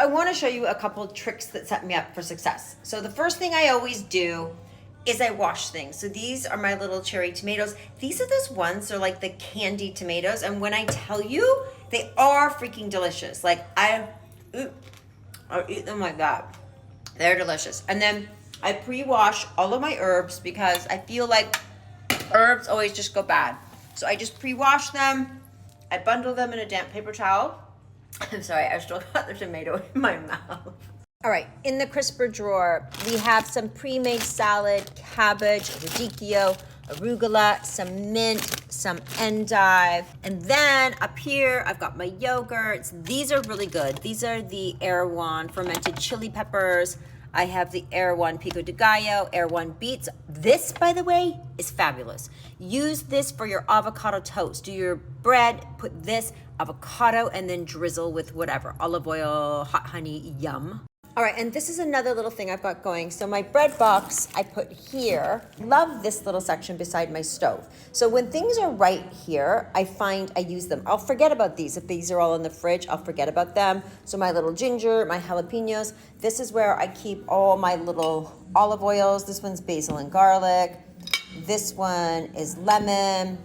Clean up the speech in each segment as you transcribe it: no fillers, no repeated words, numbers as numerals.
I want to show you a couple of tricks that set me up for success. So the first thing I always do is I wash things. So these are my little cherry tomatoes. These are those ones, they're like the candy tomatoes. And when I tell you, they are freaking delicious. Like I eat them like that. They're delicious. And then I pre-wash all of my herbs because I feel like herbs always just go bad. So I just pre-wash them. I bundle them in a damp paper towel. I'm sorry, I still got the tomato in my mouth. All right, in the crisper drawer, we have some pre-made salad, cabbage, radicchio, arugula, some mint, some endive. And then up here, I've got my yogurts. These are really good. These are the Erewhon fermented chili peppers. I have the Erewhon pico de gallo, Erewhon beets. This, by the way, is fabulous. Use this for your avocado toast. Do your bread, put this avocado, and then drizzle with whatever, olive oil, hot honey, yum. All right, and this is another little thing I've got going. So my bread box I put here. Love this little section beside my stove. So when things are right here, I find I use them. I'll forget about these. If these are all in the fridge, I'll forget about them. So my little ginger, my jalapenos. This is where I keep all my little olive oils. This one's basil and garlic. This one is lemon.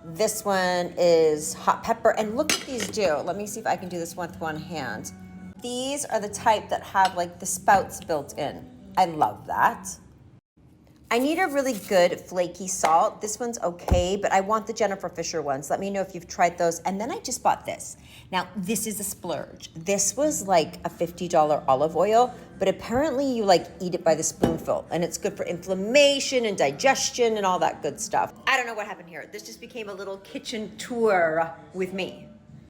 This one is hot pepper. And look what these do. Let me see if I can do this with one hand. These are the type that have like the spouts built in. I love that. I need a really good flaky salt. This one's okay, but I want the Jennifer Fisher ones. Let me know if you've tried those. And then I just bought this. Now, this is a splurge. This was like a $50 olive oil, but apparently you like eat it by the spoonful, and it's good for inflammation and digestion and all that good stuff. I don't know what happened here. This just became a little kitchen tour with me.